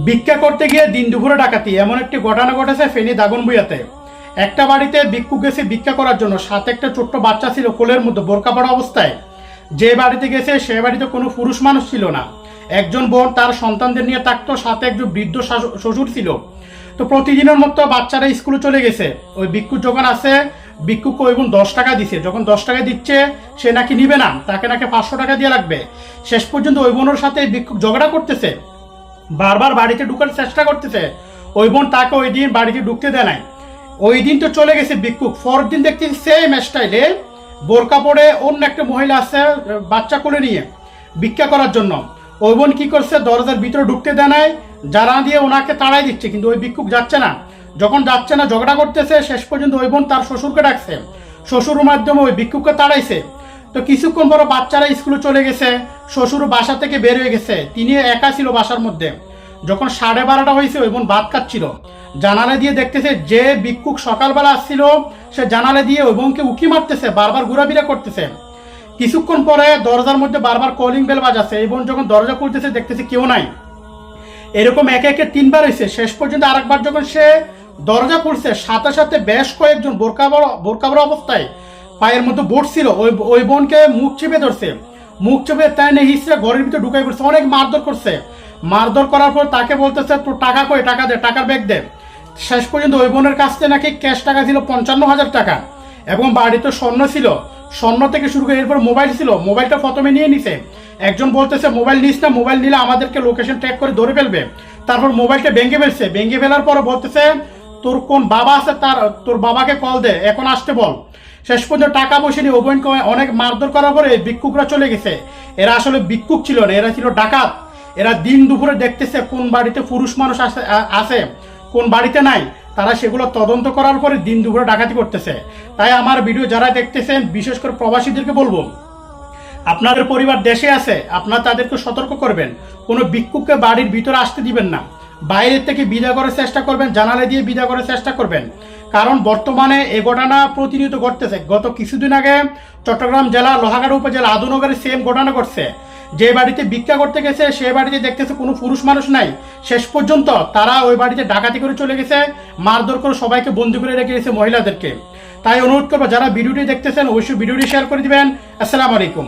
ভিক্ষা করতে গিয়ে দিন দুপুরে ডাকাতি এমন একটি ঘটনা ঘটেছে ফেনী দাগনভূঞাতে। একটা বাড়িতে ভিক্ষুক গেছে ভিক্ষা করার জন্য, সাথে একটা ছোট্ট বাচ্চা ছিল কোলের মধ্যে বোরকা পরা অবস্থায়। যে বাড়িতে গেছে সে বাড়িতে কোনো পুরুষ মানুষ ছিল না। একজন বোন তার সন্তানদের নিয়ে থাকতো, সাথে একজন বৃদ্ধ শ্বশুর ছিল। তো প্রতিদিনের মতো বাচ্চারা স্কুলে চলে গেছে। ওই ভিক্ষুক যখন আসে, ভিক্ষুককে ওই বোন 10 টাকা দিছে। যখন 10 টাকা দিচ্ছে সে নাকি নিবে না, তাকে নাকি 500 টাকা দিয়ে লাগবে। শেষ পর্যন্ত ওই বোনের সাথে ভিক্ষুক ঝগড়া করতেছে, বারবার বাড়িতে ঢুকার চেষ্টা করতেছে। ওই বোন তাকে ওই দিন বাড়িতে ঢুকতে দেয় নাই। ওই দিন তো চলে গেছে ভিক্ষুক। পরের দিন দেখতেছি সেম স্টাইলে বোরকা পরে অন্য একটা মহিলা আছে বাচ্চা কোলে নিয়ে ভিক্ষা করার জন্য। ওই বোন কি করছে, দরজার ভিতরে ঢুকতে দেয় নাই, জানা দিয়ে ওনাকে তাড়াই দিচ্ছে, কিন্তু ওই ভিক্ষুক যাচ্ছে না। যখন যাচ্ছে না, ঝগড়া করতেছে, শেষ পর্যন্ত ওই বোন তার শ্বশুরকে ডাকছে, শ্বশুরের মাধ্যমে ওই ভিক্ষুককে তাড়াইছে। তো কিছুক্ষণ পর বাচ্চারা স্কুলে চলে গেছে, শ্বশুর বাসা থেকে বের হয়ে গেছে, তিনি একা ছিল বাসার মধ্যে। যখন 12:30 হয়েছে, ওই বোন ভাত খাচ্ছিল, জানালা দিয়ে দেখতেছে যে ভিক্ষুক সকালবেলা আসছিল সে জানালা দিয়ে ওই বোনকে উকি মারতেছে, বারবার ঘোরাফেরা করতেছে। কিছুক্ষণ পরে দরজার মধ্যে বারবার কলিং বেল বাজাচ্ছে। এই বোন যখন দরজা খুলতেছে দেখতেছে কেউ নাই। এরকম একে একে 3বার হয়েছে। শেষ পর্যন্ত আরেকবার যখন সে দরজা খুলছে, সাথে সাথে বেশ কয়েকজন বোরকা অবস্থায় পায়ের মধ্যে বসছিল, ওই বোনকে মুখ চেপে ধরছে। মুখ চেপে তাই নিয়ে হিসেবে ঘরের ভিতরে ঢুকাই পড়ছে, অনেক মারধর করছে। মারধর করার পর তাকে বলতেছে তোর টাকা কই, টাকা দে, টাকার ব্যাগ দে। শেষ পর্যন্ত ওই বোনের কাছ থেকে নাকি ক্যাশ টাকা ছিল 55,000 টাকা, এবং বাড়িতে স্বর্ণ ছিল, স্বর্ণ থেকে শুরু করে এরপর মোবাইল ছিল, মোবাইলটা প্রথমে নিয়ে নিছে। একজন বলতেছে মোবাইল নিস না, মোবাইল নিলে আমাদেরকে লোকেশন ট্র্যাক করে ধরে ফেলবে। তারপর মোবাইলটা ভেঙে ফেলছে, ভেঙে ফেলার পর বলতেছে তোর কোন বাবা আছে, তোর বাবাকে কল দে, এখন আসতে বল। শেষ পর্যন্ত টাকা পয়সা নিয়ে ওই অনেক মারধর করার পরে ভিক্ষুকরা চলে গেছে। এরা আসলে ভিক্ষুক ছিল না, এরা ছিল ডাকাত। এরা দিন দুপুরে দেখতেছে কোন বাড়িতে পুরুষ মানুষ আছে, কোন বাড়িতে নাই। তারা সেগুলো তদন্ত করার পরে দিন দুপুরে ডাকাতি করতেছে। তাই আমার ভিডিও যারা দেখতেছেন, বিশেষ করে প্রবাসীদেরকে বলবো, আপনাদের পরিবার দেশে আছে, আপনারা তাদেরকে সতর্ক করবেন, কোনো ভিক্ষুককে বাড়ির ভিতরে আসতে দিবেন না। বাইরের থেকে বিদা করার চেষ্টা করবেন, জানালা দিয়ে বিদা করার চেষ্টা করবেন। কারণ বর্তমানে এই ঘটনা প্রতিনিয়ত ঘটতেছে। গত কিছুদিন আগে চট্টগ্রাম জেলা লোহাগাড়া উপজেলা আদুনগরে সেম ঘটনা ঘটছে। যে বাড়িতে ভিক্ষা করতে গেছে সে বাড়িতে দেখতেছে কোনো পুরুষ মানুষ নাই। শেষ পর্যন্ত তারা ওই বাড়িতে ডাকাতি করে চলে গেছে, মারধর করে সবাইকে বন্দি করে রেখে গেছে, মহিলাদেরকে। তাই অনুরোধ করবো যারা ভিডিওটি দেখতেছেন অবশ্যই ভিডিওটি শেয়ার করে দিবেন। আসসালামু আলাইকুম।